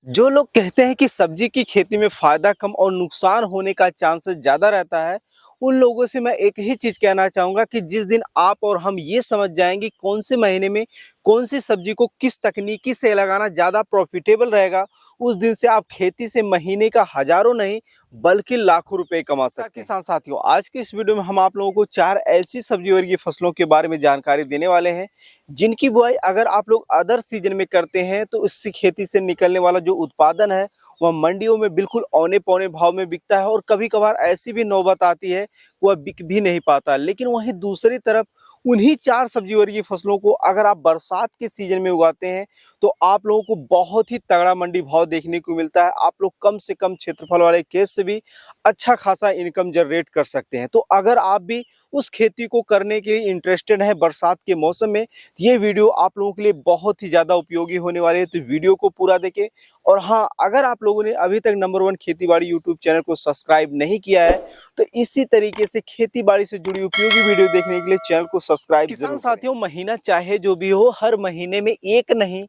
जो लोग कहते हैं कि सब्जी की खेती में फायदा कम और नुकसान होने का चांसेस ज्यादा रहता है, उन लोगों से मैं एक ही चीज कहना चाहूंगा कि जिस दिन आप और हम ये समझ जाएंगे कौन से महीने में कौन सी सब्जी को किस तकनीकी से लगाना ज्यादा प्रॉफिटेबल रहेगा, उस दिन से आप खेती से महीने का हजारों नहीं बल्कि लाखों रुपए कमा सकते हैं। किसान साथियों, आज के इस वीडियो में हम आप लोगों को चार ऐसी सब्जी वर्गीय फसलों के बारे में जानकारी देने वाले हैं जिनकी बुआई अगर आप लोग अदर सीजन में करते हैं तो इससे खेती से निकलने वाला जो उत्पादन है वह मंडियों में बिल्कुल औने पौने भाव में बिकता है और कभी कभार ऐसी भी नौबत आती है वह बिक भी नहीं पाता। लेकिन वहीं दूसरी तरफ उन्हीं चार सब्जी वर्गीय फसलों को अगर आप बरसात के सीजन में उगाते हैं तो आप लोगों को बहुत ही तगड़ा मंडी भाव देखने को मिलता है। आप लोग कम से कम क्षेत्रफल वाले खेत से भी अच्छा खासा इनकम जनरेट कर सकते हैं। तो अगर आप भी उस खेती को करने के लिए इंटरेस्टेड हैं बरसात के मौसम में, ये वीडियो आप लोगों के लिए बहुत ही ज़्यादा उपयोगी होने वाली है। तो वीडियो को पूरा देखें। और हाँ, अगर आप लोगों ने अभी तक नंबर 1 खेती बाड़ी यूट्यूब चैनल को सब्सक्राइब नहीं किया है तो इसी तरीके से खेती बाड़ी से जुड़ी उपयोगी वीडियो देखने के लिए चैनल को सब्सक्राइब जरूर करें। साथियों, महीना चाहे जो भी हो, हर महीने में एक नहीं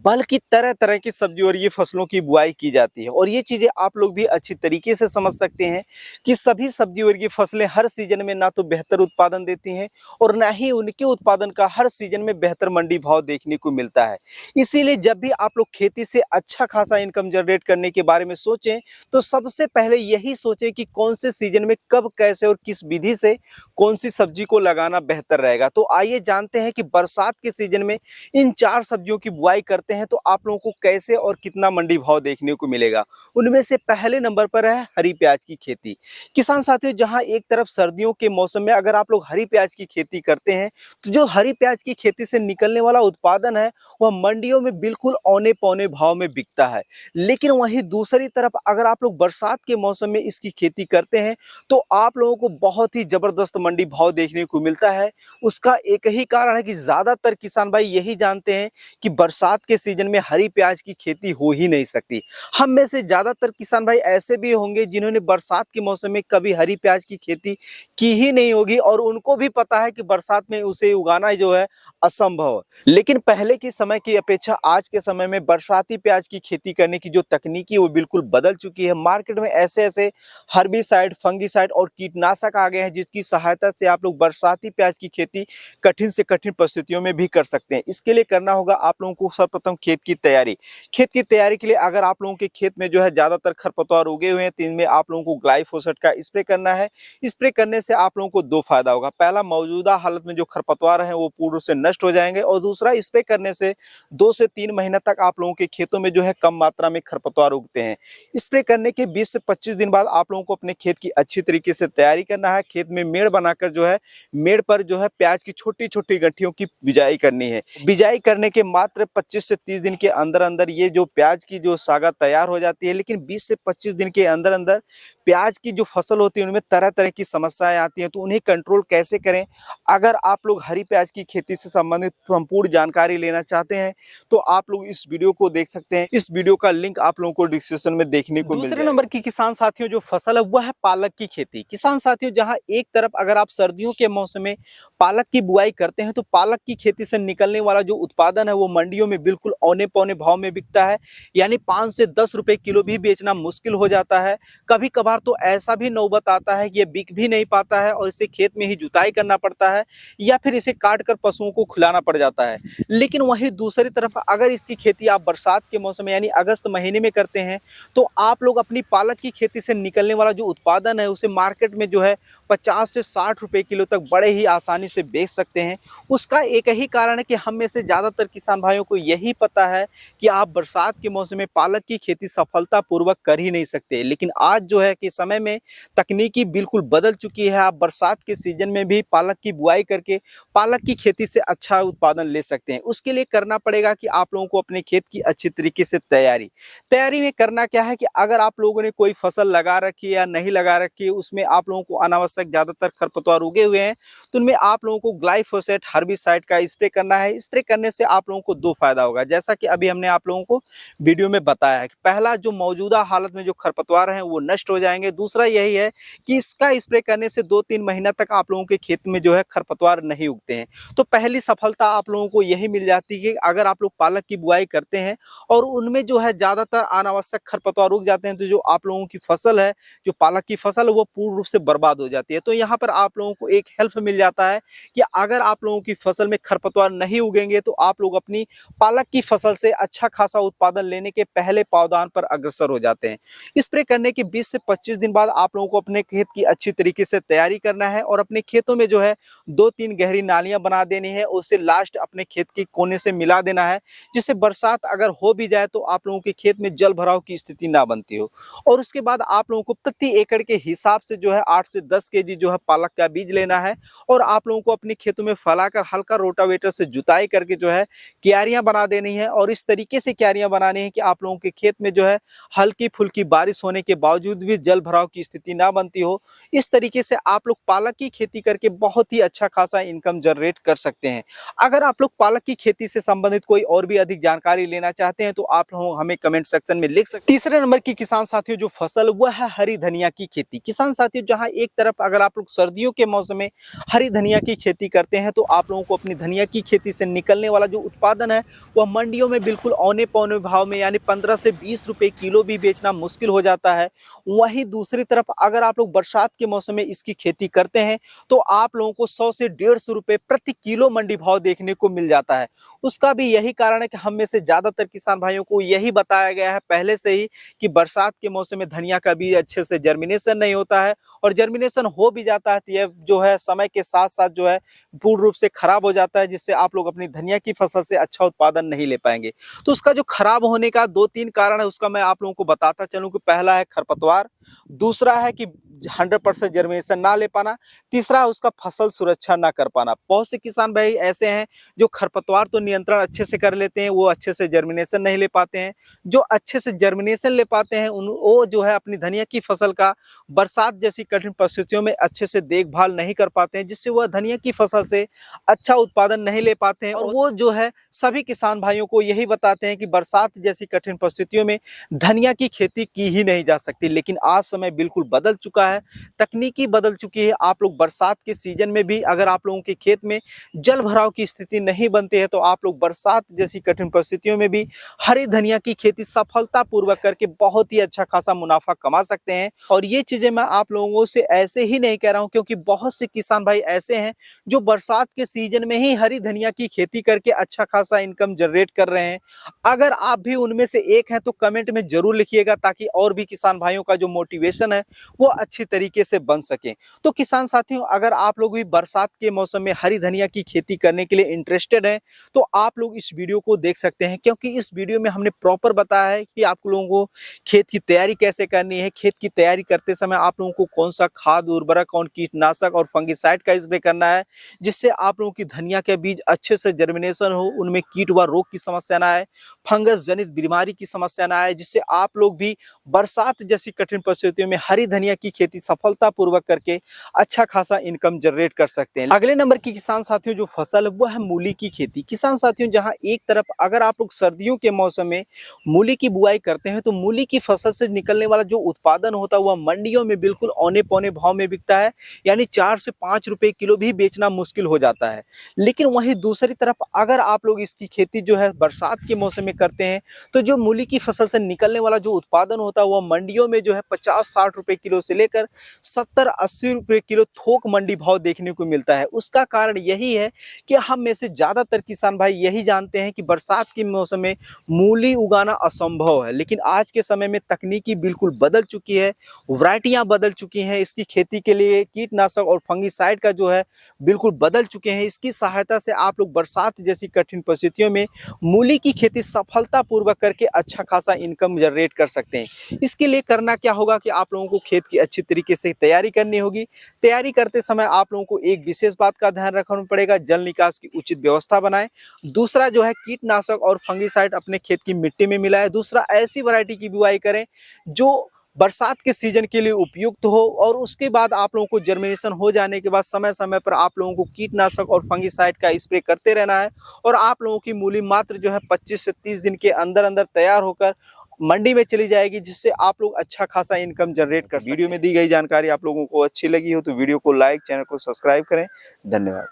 बल्कि तरह तरह की सब्जी और ये फसलों की बुआई की जाती है। और ये चीज़ें आप लोग भी अच्छी तरीके से समझ सकते हैं कि सभी सब्जी और ये फसलें हर सीजन में ना तो बेहतर उत्पादन देती हैं और ना ही उनके उत्पादन का हर सीजन में बेहतर मंडी भाव देखने को मिलता है। इसीलिए जब भी आप लोग खेती से अच्छा खासा इनकम जनरेट करने के बारे में सोचें तो सबसे पहले यही सोचें कि कौन से सीजन में कब कैसे और किस विधि से कौन सी सब्जी को लगाना बेहतर रहेगा। तो आइए जानते हैं कि बरसात के सीजन में इन चार सब्जियों की बुआई करते हैं तो आप लोगों को कैसे और कितना मंडी भाव देखने को मिलेगा। उनमें से पहले नंबर पर है हरी प्याज की खेती। किसान साथियों, जहां एक तरफ सर्दियों के मौसम में अगर आप लोग हरी प्याज की खेती करते हैं तो जो हरी प्याज की खेती से निकलने वाला उत्पादन है वह मंडियों में बिल्कुल औने पौने भाव में बिकता है। लेकिन वहीं दूसरी तरफ अगर आप लोग बरसात के मौसम में इसकी खेती करते हैं तो आप लोगों को बहुत ही जबरदस्त मंडी भाव देखने को मिलता है। उसका एक ही कारण है कि ज्यादातर किसान भाई यही जानते हैं कि बरसात के सीजन में हरी प्याज की खेती हो ही नहीं सकती। हम में से ज्यादातर किसान भाई ऐसे भी होंगे जिन्होंने बरसात के मौसम में कभी हरी प्याज की खेती की ही नहीं होगी और उनको भी पता है कि बरसात में उसे उगाना जो है असंभव। लेकिन पहले के समय की अपेक्षा आज के समय में बरसाती प्याज की खेती करने की जो तकनीकी वो बिल्कुल बदल चुकी है। मार्केट में ऐसे ऐसे हर्बिसाइड, फंगिसाइड और कीटनाशक आ गए हैं जिसकी सहायता से आप लोग बरसाती प्याज की खेती कठिन से कठिन परिस्थितियों में भी कर सकते हैं। इसके लिए करना होगा आप लोगों को सर्वप्रथम खेत की तैयारी। खेत की तैयारी के लिए अगर आप लोगों के खेत में जो है ज्यादातर खरपतवार उगे हुए हैं तो इनमें आप लोगों को ग्लाइफोसेट का स्प्रे करना है। स्प्रे करने से आप लोगों को दो फायदा होगा। पहला, मौजूदा हालत में जो खरपतवार है वो पूर्ण से नष्ट हो जाएंगे और दूसरा, स्प्रे करने से 2 से 3 महीना तक आप लोगों के खेतों में जो है कम मात्रा में खरपतवार उगते हैं। स्प्रे करने के 20 से 25 दिन बाद आप लोगों को अपने खेत की अच्छी तरीके से तैयारी करना है। खेत में मेड़ बनाकर जो है मेड़ पर जो है प्याज की छोटी छोटी गठियों की बिजाई करनी है। बिजाई करने के मात्र 25 से 30 दिन के अंदर अंदर ये जो प्याज की जो सागा तैयार हो जाती है। लेकिन 20 से 25 दिन के अंदर अंदर प्याज की जो फसल होती है उनमें तरह तरह की समस्याएं आती हैं। तो उन्हें कंट्रोल कैसे करें, अगर आप लोग हरी प्याज की खेती से संबंधित संपूर्ण जानकारी लेना चाहते हैं तो आप लोग इस वीडियो को देख सकते हैं। इस वीडियो का लिंक आप लोगों को डिस्क्रिप्शन में देखने को मिल जाएगा। दूसरे नंबर की किसान साथियों जो फसल है वह है पालक की खेती। किसान साथियों, जहां एक तरफ अगर आप सर्दियों के मौसम में पालक की बुआई करते हैं तो पालक की खेती से निकलने वाला जो उत्पादन है वो मंडियों में बिल्कुल औने पौने भाव में बिकता है। यानी 5 से 10 रुपए किलो भी बेचना मुश्किल हो जाता है। कभी कभार तो ऐसा भी नौबत आता है कि ये बिक भी नहीं पाता है और इसे खेत में ही जुताई करना पड़ता है या फिर इसे काट कर पशुओं को खिलाना पड़ जाता है। लेकिन वहीं दूसरी तरफ अगर इसकी खेती आप बरसात के मौसम में यानी अगस्त महीने में करते हैं तो आप लोग अपनी पालक की खेती से निकलने वाला जो उत्पादन है उसे मार्केट में जो है 50 से 60 रुपए किलो तक बड़े ही आसानी से बेच सकते हैं। उसका एक ही कारण है कि हम में से ज़्यादातर किसान भाइयों को यही पता है कि आप बरसात के मौसम में पालक की खेती सफलतापूर्वक कर ही नहीं सकते। लेकिन आज जो है कि समय में तकनीकी बिल्कुल बदल चुकी है। आप बरसात के सीजन में भी पालक की बुआई करके पालक की खेती से अच्छा उत्पादन ले सकते हैं। उसके लिए करना पड़ेगा कि आप लोगों को अपने खेत की अच्छी तरीके से तैयारी में करना क्या है कि अगर आप लोगों ने कोई फसल लगा रखी है या नहीं लगा रखी है, उसमें आप लोगों को अनावश्यक ज्यादातर खरपतवार उगे हुए हैं तो उनमें आप लोगों को ग्लाइफोसेट हर्बिसाइड का स्प्रे करना है। स्प्रे करने से आप लोगों को दो फायदा होगा, जैसा कि अभी हमने आप लोगों को वीडियो में बताया है कि पहला, जो मौजूदा हालत में जो खरपतवार हैं वो नष्ट हो जाएंगे पाएंगे। दूसरा यही है कि इसका स्प्रे करने से 2-3 महीना तक आप लोगों के खेत में जो है खरपतवार नहीं उगते हैं। तो पहली सफलता आप लोगों को यही मिल जाती है कि अगर आप लोग पालक की बुआई करते हैं और उनमें जो है ज़्यादातर अनावश्यक खरपतवार उग जाते हैं, तो जो आप लोगों की फसल है, जो पालक की फसल है, वो पूर्ण रूप से बर्बाद हो जाती है। तो यहाँ पर आप लोगों को एक हेल्प मिल जाता है कि अगर आप लोगों की फसल में खरपतवार नहीं उगेंगे तो आप लोग अपनी पालक की फसल से अच्छा खासा उत्पादन लेने के पहले पावदान पर अग्रसर हो जाते हैं। स्प्रे करने के 20 से 25 दिन बाद आप लोगों को अपने खेत की अच्छी तरीके से तैयारी करना है और अपने खेतों में जो है 2-3 गहरी नालियां बना देनी है, उससे लास्ट अपने खेत के कोने से मिला देना है, जिससे बरसात अगर हो भी जाए तो आप लोगों के खेत में जल भराव की स्थिति ना बनती हो। और उसके बाद आप लोगों को प्रति एकड़ के हिसाब से जो है 8 से 10 केजी जो है पालक का बीज लेना है और आप लोगों को अपने खेतों में फैलाकर हल्का रोटावेटर से जुताई करके जो है क्यारियां बना देनी है। और इस तरीके से क्यारियां बनानी है कि आप लोगों के खेत में जो है हल्की फुल्की बारिश होने के बावजूद भी जल भराव की स्थिति ना बनती हो। इस तरीके से आप लोग पालक की खेती करके बहुत ही अच्छा खासा इनकम जनरेट कर सकते हैं। अगर आप लोग पालक की खेती से संबंधित कोई और भी अधिक जानकारी लेना चाहते हैं तो आप लोग हमें कमेंट सेक्शन में लिख सकते हैं। तीसरे नंबर की किसान साथियों जो फसल वह है हरी धनिया की खेती। किसान साथियों, जहां एक तरफ अगर आप लोग सर्दियों के मौसम में हरी धनिया की खेती करते हैं तो आप लोगों को अपनी धनिया की खेती से निकलने वाला जो उत्पादन है वह मंडियों में बिल्कुल औने पौने भाव में यानी 15 से 20 रुपए किलो भी बेचना मुश्किल हो जाता है। वहीं दूसरी तरफ अगर आप लोग बरसात के मौसम में इसकी खेती करते हैं तो आप लोगों को 100 से 150 रुपए प्रति किलो मंडी भाव देखने को मिल जाता है। उसका भी यही कारण है कि हम में से ज़्यादातर किसान भाइयों को यही बताया गया है पहले से ही कि बरसात के मौसम में धनिया का बीज अच्छे से जर्मिनेशन नहीं होता है और जर्मिनेशन हो भी जाता है तो यह जो है समय के साथ साथ जो है पूर्ण रूप से खराब हो जाता है, जिससे आप लोग अपनी धनिया की फसल से अच्छा उत्पादन नहीं ले पाएंगे। तो उसका जो खराब होने का 2-3 कारण है उसका मैं आप लोगों को बताता चलूं कि पहला है खरपतवार, दूसरा है कि 100% जर्मिनेशन ना ले पाना, तीसरा है उसका फसल सुरक्षा ना कर पाना। बहुत से किसान भाई ऐसे हैं जो खरपतवार तो नियंत्रण अच्छे से कर लेते हैं, वो अच्छे से जर्मिनेशन नहीं ले पाते हैं। जो अच्छे से जर्मिनेशन ले पाते हैं वो जो है अपनी धनिया की फसल का बरसात जैसी कठिन परिस्थितियों में अच्छे से देखभाल नहीं कर पाते हैं, जिससे वह धनिया की फसल से अच्छा उत्पादन नहीं ले पाते हैं। और वो जो है सभी किसान भाइयों को यही बताते हैं कि बरसात जैसी कठिन परिस्थितियों में धनिया की खेती की ही नहीं जा सकती। लेकिन आज समय बिल्कुल बदल चुका है, तकनीकी बदल चुकी है। आप लोग बरसात के सीजन में भी अगर आप लोगों के खेत में जल भराव की स्थिति नहीं बनती है तो आप लोग बरसात जैसी कठिन परिस्थितियों में भी हरी धनिया की खेती सफलतापूर्वक करके बहुत ही अच्छा खासा मुनाफा कमा सकते हैं। और ये चीजें मैं आप लोगों से ऐसे ही नहीं कह रहा हूं, क्योंकि बहुत से किसान भाई ऐसे हैं जो बरसात के सीजन में ही हरी धनिया की खेती करके अच्छा खासा इनकम जनरेट कर रहे हैं। अगर आप भी उनमें से एक हैं तो कमेंट में जरूर लिखिएगा, ताकि और भी किसान भाइयों का जो मोटिवेशन है वो अच्छी तरीके से बन सके। तो किसान साथियों, अगर आप लोग भी बरसात के मौसम में हरी धनिया की खेती करने के लिए इंटरेस्टेड हैं तो आप लोग इस वीडियो को देख सकते हैं, क्योंकि इस वीडियो में हमने प्रॉपर बताया है कि आप लोगों को खेत की तैयारी कैसे करनी है। खेत की तैयारी करते समय आप लोगों को कौन सा खाद, उर्वरक और कीटनाशक और फंगिसाइड का स्प्रे करना है, जिससे आप लोगों की धनिया के बीज अच्छे से जर्मिनेशन हो, उनमें कीट व रोग की समस्या ना आए, फंगस जनित बीमारी की समस्या ना आए, जिससे आप लोग भी बरसात जैसी कठिन परिस्थितियों में हरी धनिया की खेती सफलतापूर्वक करके अच्छा खासा इनकम जनरेट कर सकते हैं। अगले नंबर की किसान साथियों जो फसल है वो है मूली की खेती। किसान साथियों, जहां एक तरफ अगर आप लोग सर्दियों के मौसम में मूली की बुआई करते हैं तो मूली की फसल से निकलने वाला जो उत्पादन होता है वह मंडियों में बिल्कुल औने पौने भाव में बिकता है, यानी 4 से 5 रुपए किलो भी बेचना मुश्किल हो जाता है। लेकिन वहीं दूसरी तरफ अगर आप लोग इसकी खेती जो है बरसात के मौसम में करते हैं तो जो मूली की फसल से निकलने वाला जो उत्पादन होता है वह मंडियों में जो है 50-60 रुपए किलो से लेकर 70-80 रुपए किलो थोक मंडी भाव देखने को मिलता है। उसका कारण यही है कि हम में से ज़्यादातर किसान भाई यही जानते हैं कि बरसात के मौसम में मूली उगाना असंभव है, लेकिन आज के समय में तकनीकी बिल्कुल बदल चुकी है, वैरायटियां बदल चुकी हैं। इसकी खेती के लिए कीटनाशक और फंगिसाइड का जो है बिल्कुल बदल चुके हैं। इसकी सहायता से आप लोग बरसात जैसी कठिन परिस्थितियों में मूली की खेती सफलतापूर्वक करके अच्छा खासा इनकम जनरेट कर सकते हैं। इसके लिए करना क्या होगा कि आप लोगों को खेत की अच्छी तरीके से तैयारी करनी होगी। तैयारी करते समय आप लोगों को एक विशेष बात का ध्यान रखना पड़ेगा, जल निकास की उचित व्यवस्था बनाएं। दूसरा जो है कीटनाशक और फंगिसाइड अपने खेत की मिट्टी में मिलाएं। दूसरा ऐसी वैरायटी की बुआई करें जो बरसात के सीजन के लिए उपयुक्त हो। और उसके बाद आप लोगों को जर्मिनेशन हो जाने के बाद समय समय पर आप लोगों को कीटनाशक और फंगिसाइड का स्प्रे करते रहना है। और आप लोगों की मूली मात्र जो है 25 से 30 दिन के अंदर अंदर तैयार होकर मंडी में चली जाएगी, जिससे आप लोग अच्छा खासा इनकम जनरेट कर सकते हैं। वीडियो में दी गई जानकारी आप लोगों को अच्छी लगी हो तो वीडियो को लाइक, चैनल को सब्सक्राइब करें। धन्यवाद।